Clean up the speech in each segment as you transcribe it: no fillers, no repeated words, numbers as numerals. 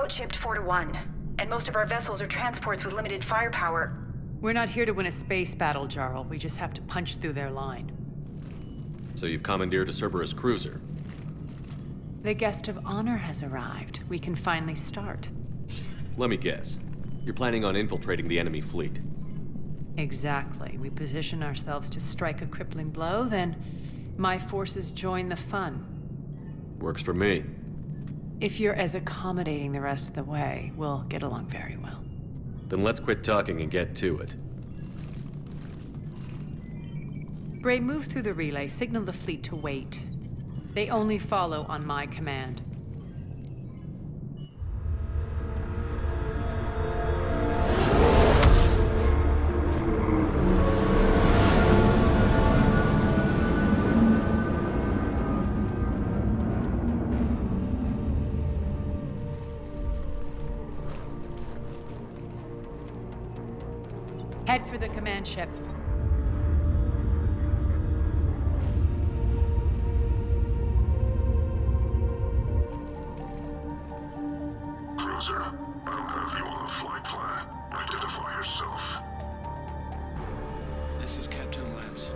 outshipped 4-1, and most of our vessels are transports with limited firepower. We're not here to win a space battle, Jarl. We just have to punch through their line. So you've commandeered a Cerberus cruiser? The guest of honor has arrived. We can finally start. Let me guess. You're planning on infiltrating the enemy fleet? Exactly. We position ourselves to strike a crippling blow, then my forces join the fun. Works for me. If you're as accommodating the rest of the way, we'll get along very well. Then let's quit talking and get to it. Bray, move through the relay. Signal the fleet to wait. They only follow on my command. Head for the command ship. Cruiser, I don't have you on the flight plan. Identify yourself. This is Captain Lance.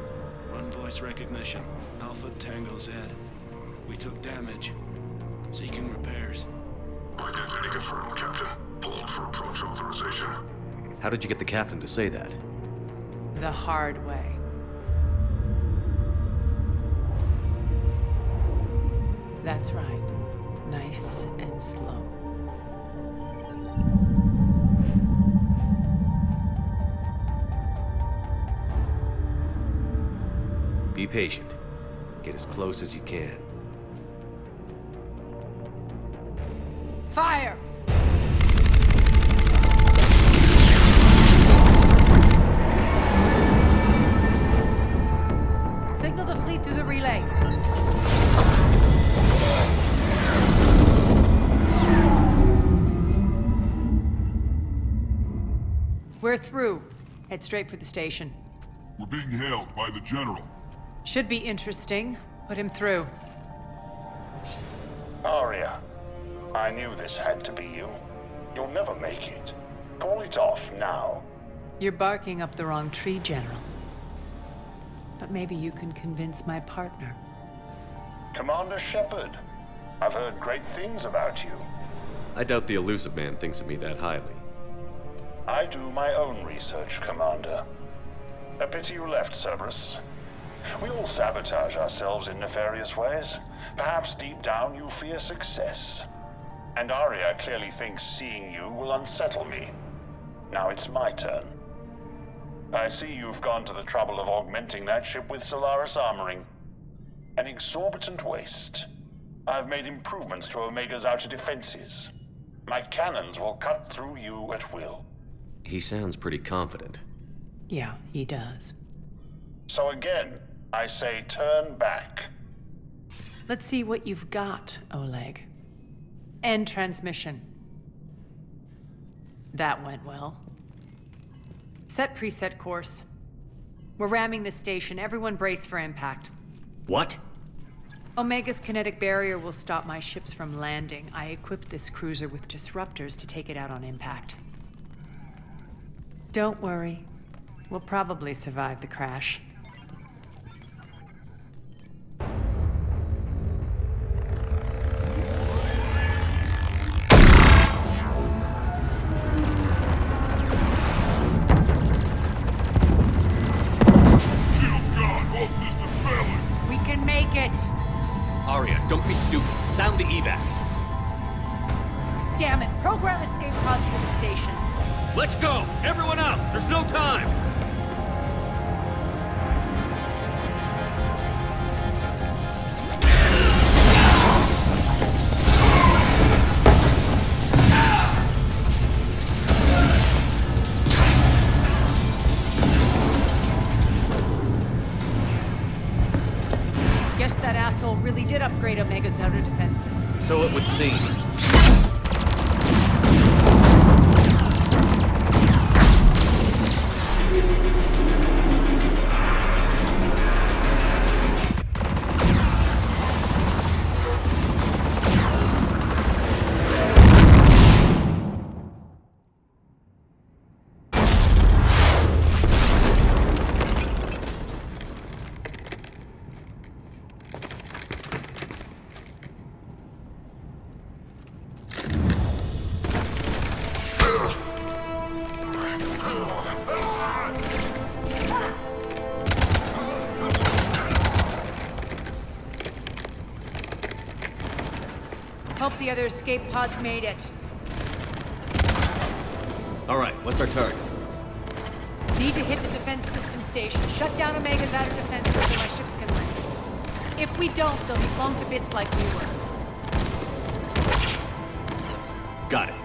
Run voice recognition. Alpha Tango Z. We took damage. Seeking repairs. Identity confirmed, Captain. Hold for approach authorization. How did you get the captain to say that? The hard way. That's right. Nice and slow. Be patient. Get as close as you can. Fire! Signal the fleet through the relay. We're through. Head straight for the station. We're being hailed by the General. Should be interesting. Put him through. Arya, I knew this had to be you. You'll never make it. Call it off now. You're barking up the wrong tree, General. But maybe you can convince my partner. Commander Shepard, I've heard great things about you. I doubt the Elusive Man thinks of me that highly. I do my own research, Commander. A pity you left, Cerberus. We all sabotage ourselves in nefarious ways. Perhaps deep down you fear success. And Arya clearly thinks seeing you will unsettle me. Now it's my turn. I see you've gone to the trouble of augmenting that ship with Solaris armoring. An exorbitant waste. I've made improvements to Omega's outer defenses. My cannons will cut through you at will. He sounds pretty confident. Yeah, he does. So again, I say turn back. Let's see what you've got, Oleg. End transmission. That went well. Set preset course. We're ramming the station. Everyone brace for impact. What? Omega's kinetic barrier will stop my ships from landing. I equipped this cruiser with disruptors to take it out on impact. Don't worry. We'll probably survive the crash. Arya, don't be stupid. Sound the evac. Damn it! Program escape pods for the station. Let's go! Everyone out! There's no time! Guess that asshole really did upgrade Omega's outer defenses. So it would seem. Half the other escape pods made it. All right, what's our target? Need to hit the defense system station. Shut down Omega's outer defenses so my ships can land. If we don't, they'll be blown to bits like we were. Got it.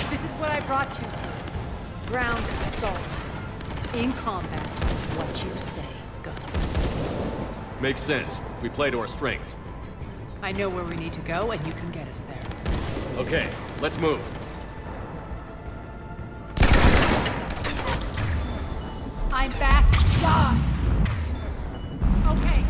This is what I brought you for. Ground assault. In combat, what you say goes. Makes sense. We play to our strengths. I know where we need to go, and you can get us there. Okay, let's move. I'm back. Die! Okay.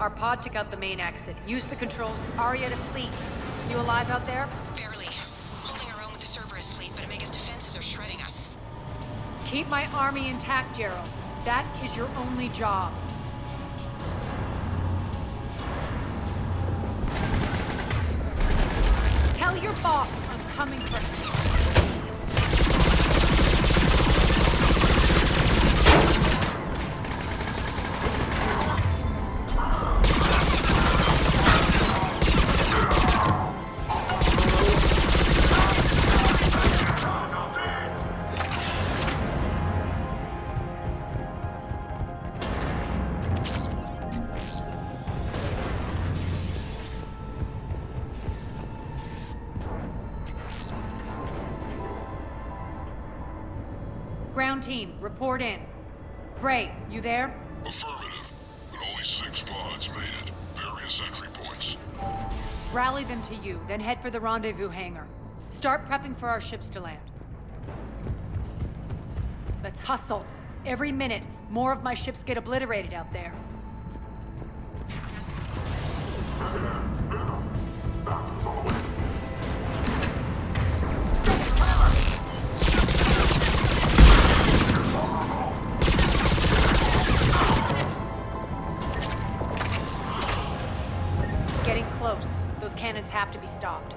Our pod took out the main exit. Use the controls for Aria to fleet. You alive out there? Barely. Holding our own with the Cerberus fleet, but Omega's defenses are shredding us. Keep my army intact, Gerald. That is your only job. Tell your boss I'm coming for him. Ground team, report in. Bray, you there? Affirmative, but only 6 pods made it. Various entry points. Rally them to you, then head for the rendezvous hangar. Start prepping for our ships to land. Let's hustle. Every minute, more of my ships get obliterated out there. Getting close. Those cannons have to be stopped.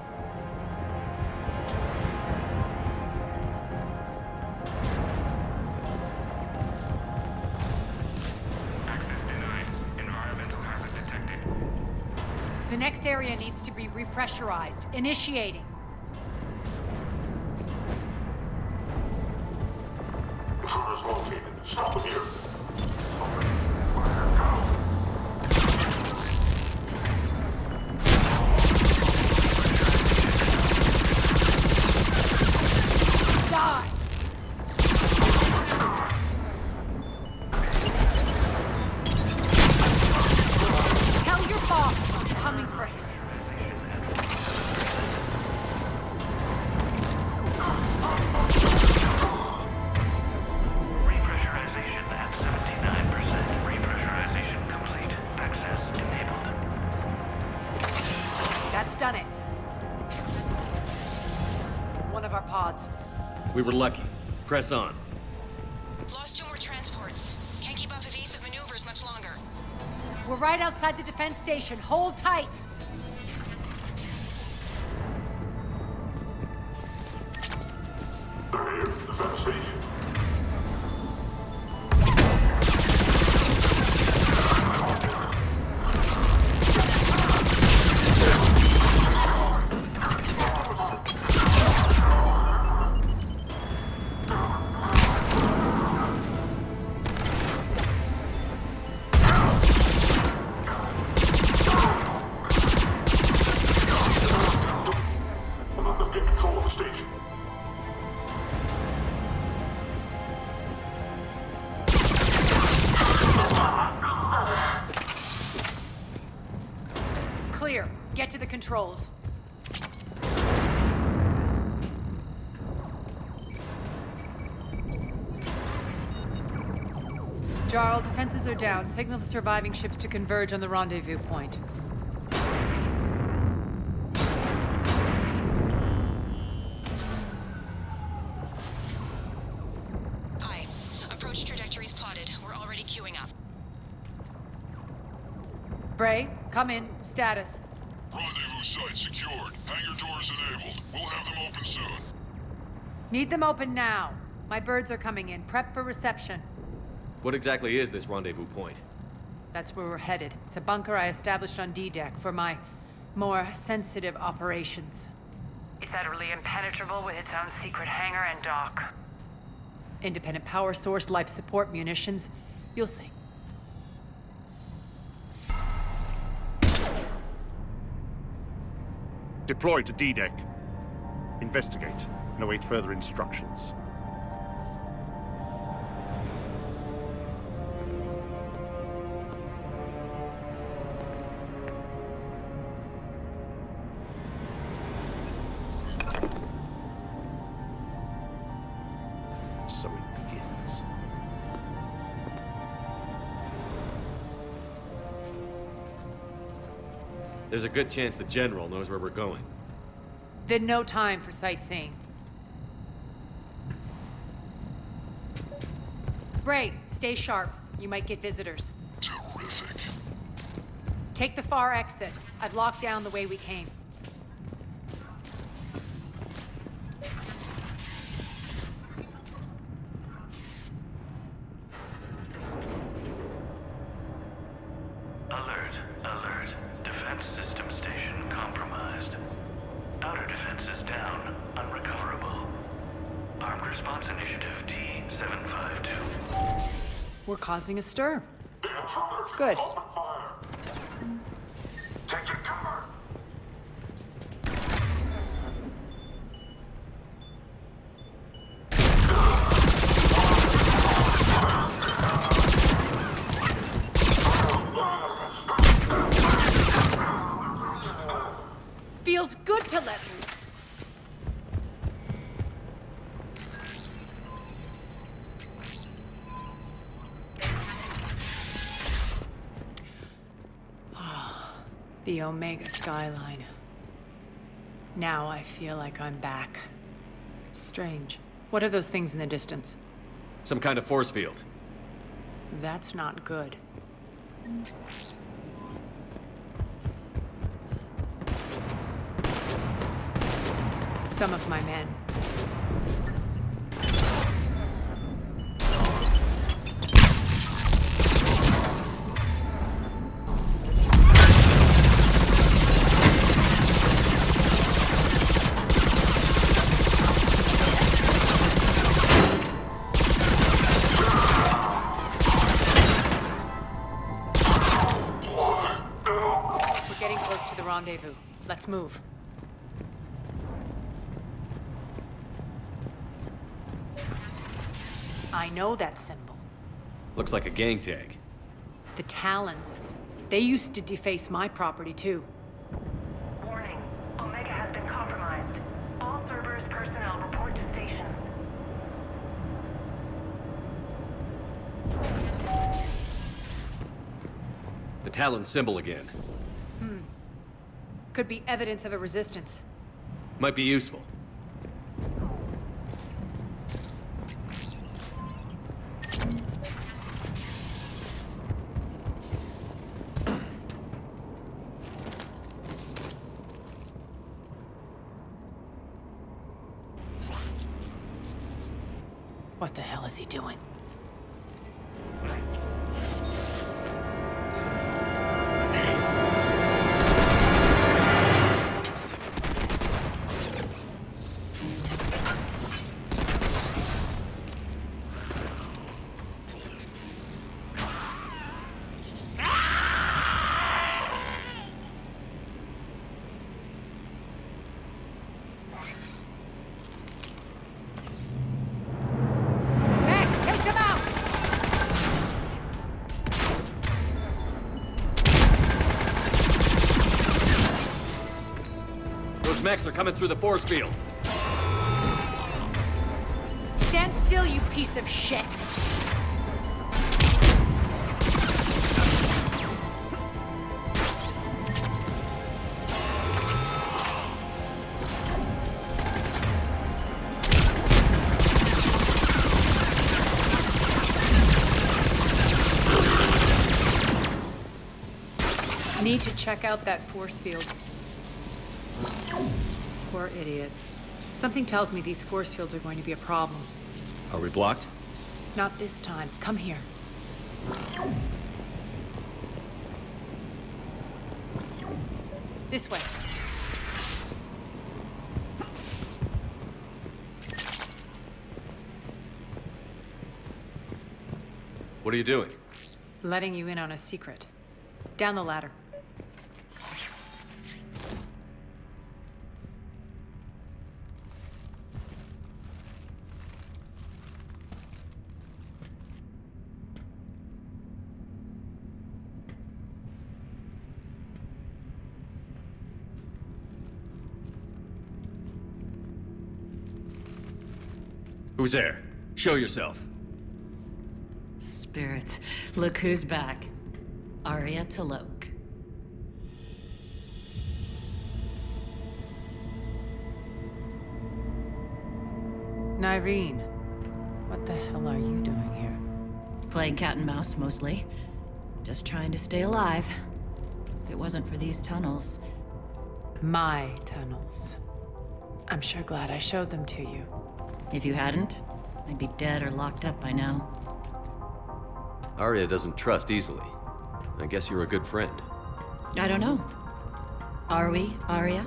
Access denied. Environmental hazard detected. The next area needs to be repressurized. Initiating. Intruders located. Stop them here. Die! Tell your boss I'm coming for him. Repressurization at 79%. Repressurization complete. Access enabled. That's done it. One of our pods. We were lucky. Press on. Lost 2 more transports. Can't keep up evasive maneuvers much longer. We're right outside the defense station. Hold tight. They're here. Defense station. Let them get control of the station. controls. Jarl, defenses are down. Signal the surviving ships to converge on the rendezvous point. Aye. Approach trajectories plotted. We're already queuing up. Bray, come in. Status. Rendezvous site secured. Hangar doors enabled. We'll have them open soon. Need them open now. My birds are coming in. Prep for reception. What exactly is this rendezvous point? That's where we're headed. It's a bunker I established on D-Deck for my more sensitive operations. Is that really impenetrable with its own secret hangar and dock? Independent power source, life support, munitions. You'll see. Deploy to D-Deck. Investigate and await further instructions. So it begins. There's a good chance the General knows where we're going. Then no time for sightseeing. Bray, stay sharp. You might get visitors. Terrific. Take the far exit. I've locked down the way we came. Alert, alert. Defense system station compromised. Outer defenses down, unrecoverable. Armed Response Initiative T-752. We're causing a stir. Good. Take your cover. Feels good to let loose. The Omega skyline. Now I feel like I'm back. Strange. What are those things in the distance? Some kind of force field. That's not good. Some of my men. We're getting close to the rendezvous. Let's move. I know that symbol. Looks like a gang tag. The Talons. They used to deface my property, too. Warning. Omega has been compromised. All Cerberus personnel report to stations. The Talon symbol again. Could be evidence of a resistance. Might be useful. What the hell is he doing? Max, take the Those mechs are coming through the force field. Stand still, you piece of shit! Need to check out that force field. Poor idiot. Something tells me these force fields are going to be a problem. Are we blocked? Not this time. Come here. This way. What are you doing? Letting you in on a secret. Down the ladder. Who's there? Show yourself. Spirits, look who's back. Arya T'Loak. Nyreen, what the hell are you doing here? Playing cat and mouse, mostly. Just trying to stay alive. If it wasn't for these tunnels... My tunnels. I'm sure glad I showed them to you. If you hadn't, I'd be dead or locked up by now. Arya doesn't trust easily. I guess you're a good friend. I don't know. Are we, Arya?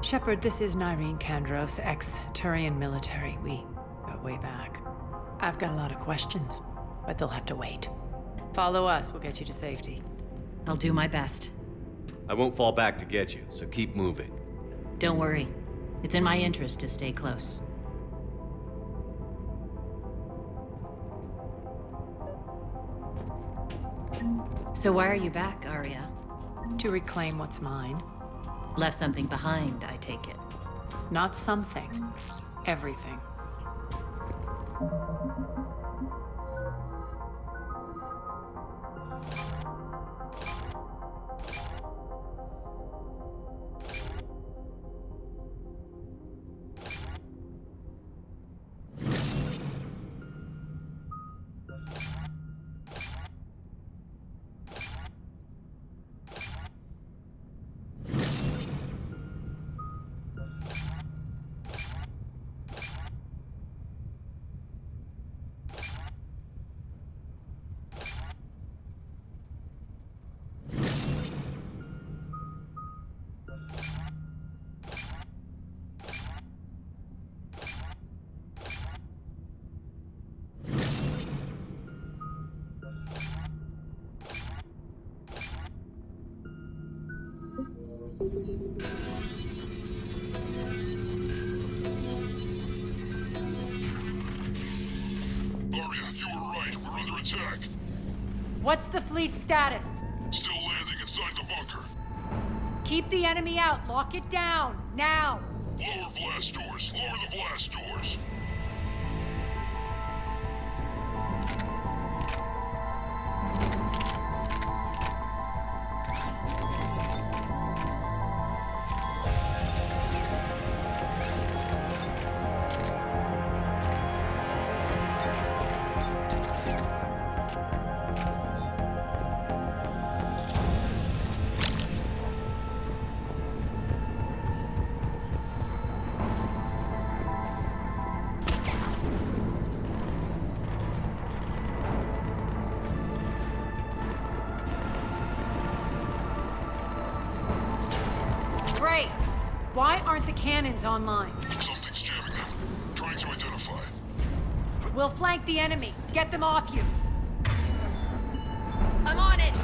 Shepard, this is Nyreen Kandros, ex-Turian military. We go way back. I've got a lot of questions, but they'll have to wait. Follow us, we'll get you to safety. I'll do my best. I won't fall back to get you, so keep moving. Don't worry. It's in my interest to stay close. So why are you back, Arya? To reclaim what's mine. Left something behind, I take it. Not something. Everything. What's the fleet's status? Still landing inside the bunker. Keep the enemy out. Lock it down. Now. Lower blast doors. Lower the blast doors. Great. Why aren't the cannons online? Something's jamming them. Trying to identify. We'll flank the enemy. Get them off you. I'm on it!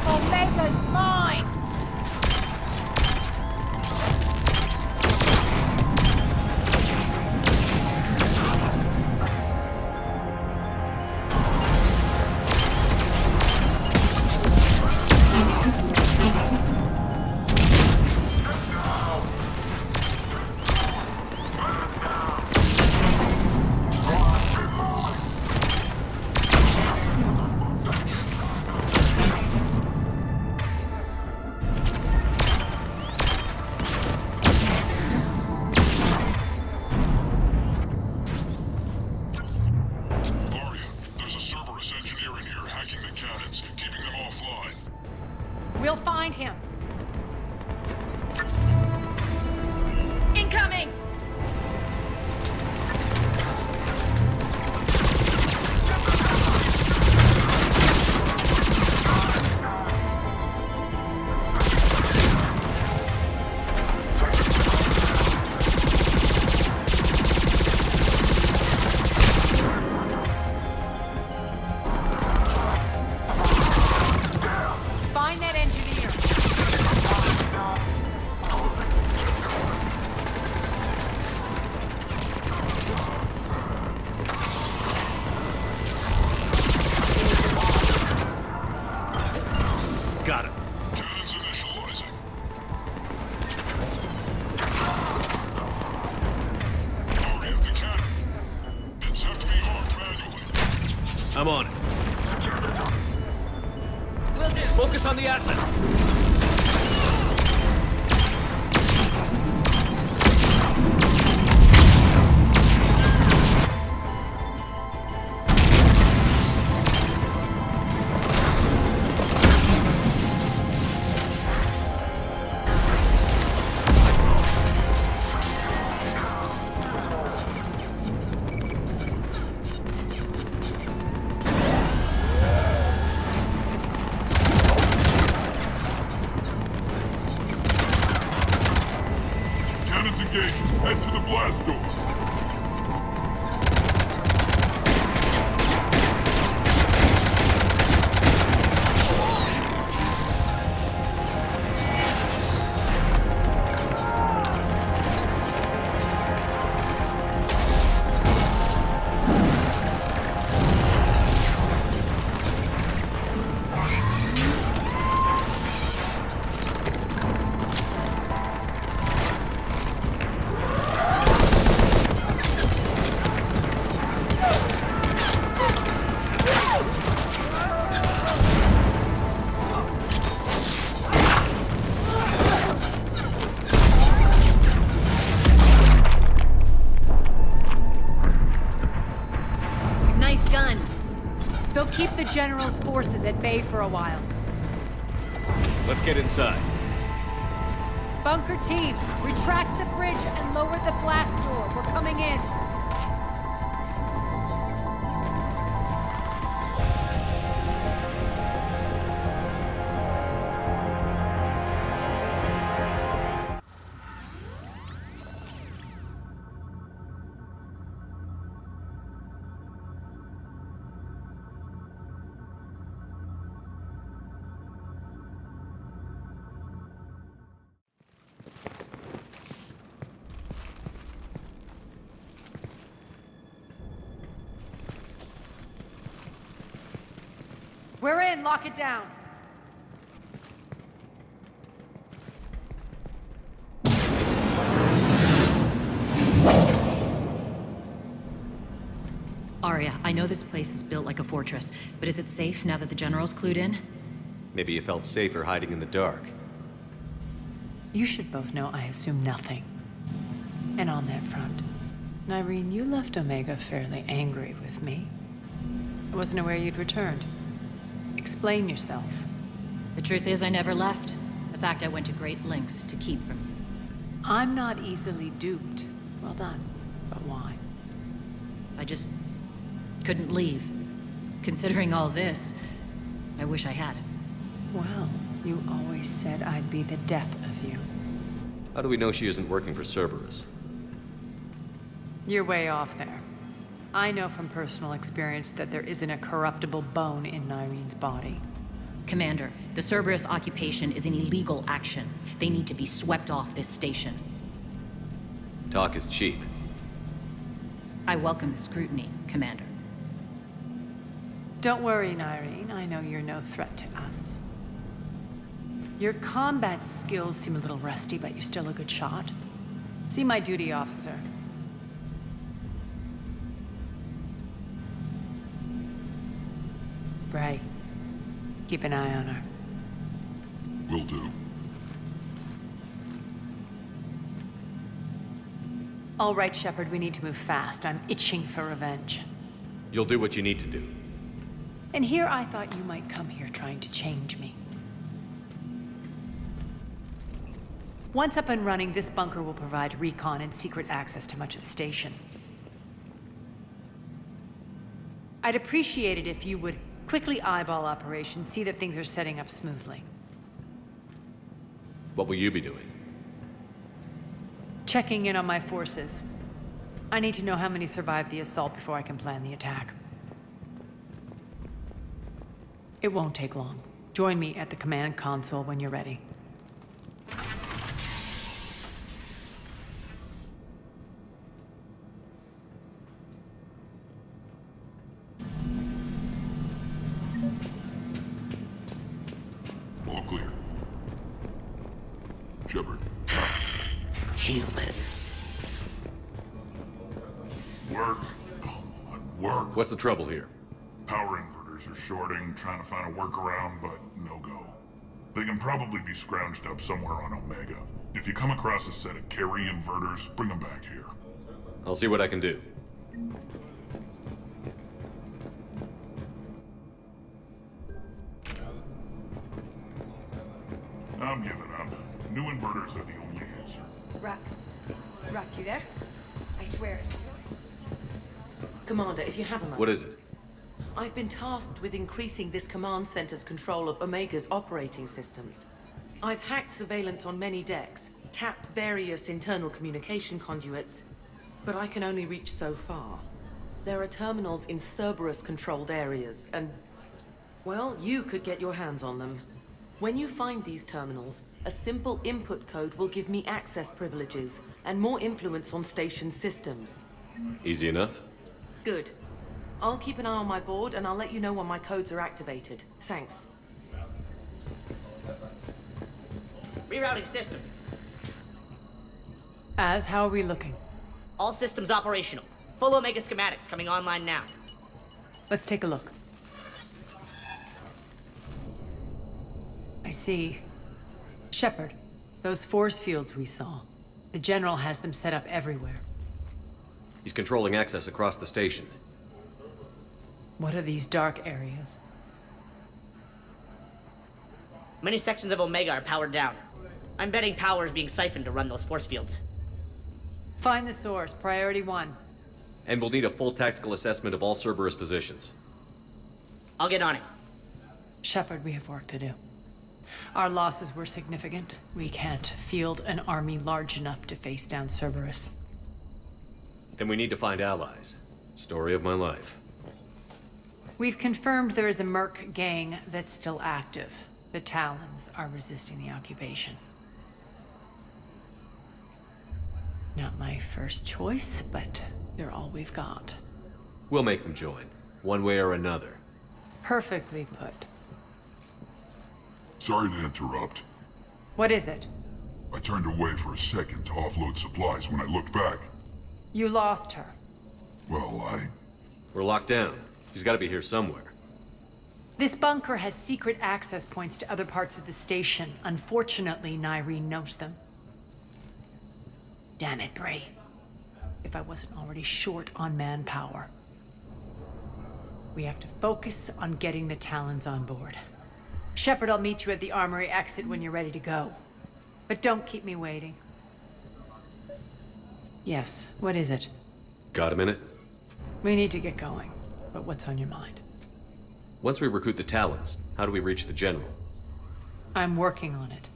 Omega's mine! incoming! Find that engineer. Got it. Cannons initializing. Aria, the cannon. Pins have to be armed manually. I'm on it. Focus on the assets. Cannons engaged. Head to the blast door. Nice guns. They'll keep the General's forces at bay for a while. Let's get inside. Bunker team, retract the bridge and lower the blast door. We're coming in. We're in. Lock it down. Arya, I know this place is built like a fortress, but is it safe now that the General's clued in? Maybe you felt safer hiding in the dark. You should both know I assume nothing. And on that front, Nyreen, you left Omega fairly angry with me. I wasn't aware you'd returned. Explain yourself. The truth is I never left. In fact, I went to great lengths to keep from you. I'm not easily duped. Well done. But why? I just couldn't leave. Considering all this, I wish I had. Well, you always said I'd be the death of you. How do we know she isn't working for Cerberus? You're way off there. I know from personal experience that there isn't a corruptible bone in Nyreen's body. Commander, the Cerberus occupation is an illegal action. They need to be swept off this station. Talk is cheap. I welcome the scrutiny, Commander. Don't worry, Nyreen. I know you're no threat to us. Your combat skills seem a little rusty, but you're still a good shot. See my duty officer. Bray, keep an eye on her. Will do. All right, Shepard, we need to move fast. I'm itching for revenge. You'll do what you need to do. And here I thought you might come here trying to change me. Once up and running, this bunker will provide recon and secret access to much of the station. I'd appreciate it if you would quickly eyeball operations, see that things are setting up smoothly. What will you be doing? Checking in on my forces. I need to know how many survived the assault before I can plan the attack. It won't take long. Join me at the command console when you're ready. All clear. Shepard. Human. Work. Come on, work. What's the trouble here? Power inverters are shorting, trying to find a workaround, but no go. They can probably be scrounged up somewhere on Omega. If you come across a set of carry inverters, bring them back here. I'll see what I can do. I'm giving up. New inverters are the only answer. Rock, you there? I swear. Commander, if you have a moment. What is it? I've been tasked with increasing this command center's control of Omega's operating systems. I've hacked surveillance on many decks, tapped various internal communication conduits, but I can only reach so far. There are terminals in Cerberus-controlled areas, and, well, you could get your hands on them. When you find these terminals, a simple input code will give me access privileges and more influence on station systems. Easy enough? Good. I'll keep an eye on my board, and I'll let you know when my codes are activated. Thanks. Rerouting systems. How are we looking? All systems operational. Full Omega schematics coming online now. Let's take a look. I see. Shepard, those force fields we saw. The General has them set up everywhere. He's controlling access across the station. What are these dark areas? Many sections of Omega are powered down. I'm betting power is being siphoned to run those force fields. Find the source, priority 1. And we'll need a full tactical assessment of all Cerberus positions. I'll get on it. Shepard, we have work to do. Our losses were significant. We can't field an army large enough to face down Cerberus. Then we need to find allies. Story of my life. We've confirmed there is a Merc gang that's still active. The Talons are resisting the occupation. Not my first choice, but they're all we've got. We'll make them join, one way or another. Perfectly put. Sorry to interrupt. What is it? I turned away for a second to offload supplies when I looked back. You lost her. Well, We're locked down. She's got to be here somewhere. This bunker has secret access points to other parts of the station. Unfortunately, Nyreen knows them. Damn it, Bray. If I wasn't already short on manpower. We have to focus on getting the Talons on board. Shepard, I'll meet you at the armory exit when you're ready to go. But don't keep me waiting. Yes, what is it? Got a minute? We need to get going. But what's on your mind? Once we recruit the Talons, how do we reach the General? I'm working on it.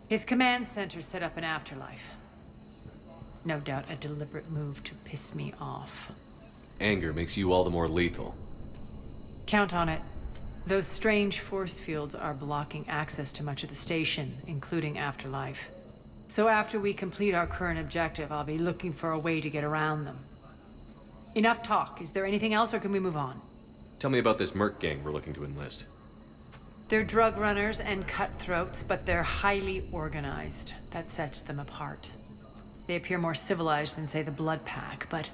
His command center set up an afterlife. No doubt a deliberate move to piss me off. Anger makes you all the more lethal. Count on it. Those strange force fields are blocking access to much of the station, including Afterlife. So after we complete our current objective, I'll be looking for a way to get around them. Enough talk. Is there anything else, or can we move on? Tell me about this Merc gang we're looking to enlist. They're drug runners and cutthroats, but they're highly organized. That sets them apart. They appear more civilized than, say, the Blood Pack, but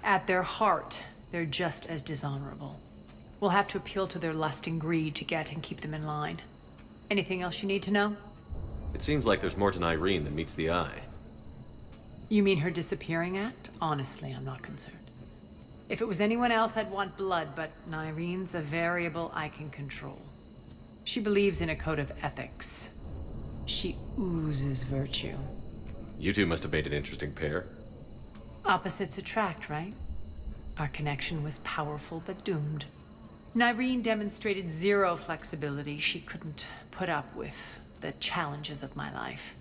at their heart, they're just as dishonorable. We'll have to appeal to their lust and greed to get and keep them in line. Anything else you need to know? It seems like there's more to Nyreen than meets the eye. You mean her disappearing act? Honestly, I'm not concerned. If it was anyone else, I'd want blood, but Nyreen's a variable I can control. She believes in a code of ethics. She oozes virtue. You two must have made an interesting pair. Opposites attract, right? Our connection was powerful but doomed. Nyreen demonstrated zero flexibility. She couldn't put up with the challenges of my life.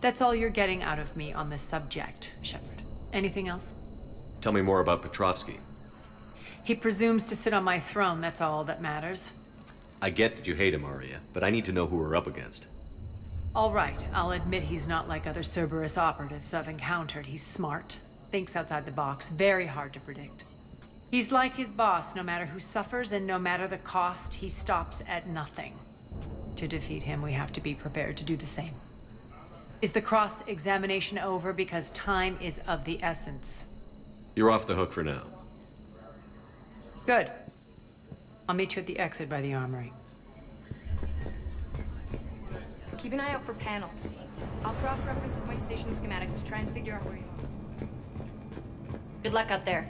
That's all you're getting out of me on this subject, Shepard. Anything else? Tell me more about Petrovsky. He presumes to sit on my throne, that's all that matters. I get that you hate him, Arya, but I need to know who we're up against. All right, I'll admit he's not like other Cerberus operatives I've encountered. He's smart, thinks outside the box, very hard to predict. He's like his boss, no matter who suffers and no matter the cost, he stops at nothing. To defeat him, we have to be prepared to do the same. Is the cross-examination over? Because time is of the essence. You're off the hook for now. Good. I'll meet you at the exit by the armory. Keep an eye out for panels. I'll cross-reference with my station schematics to try and figure out where you are. Good luck out there.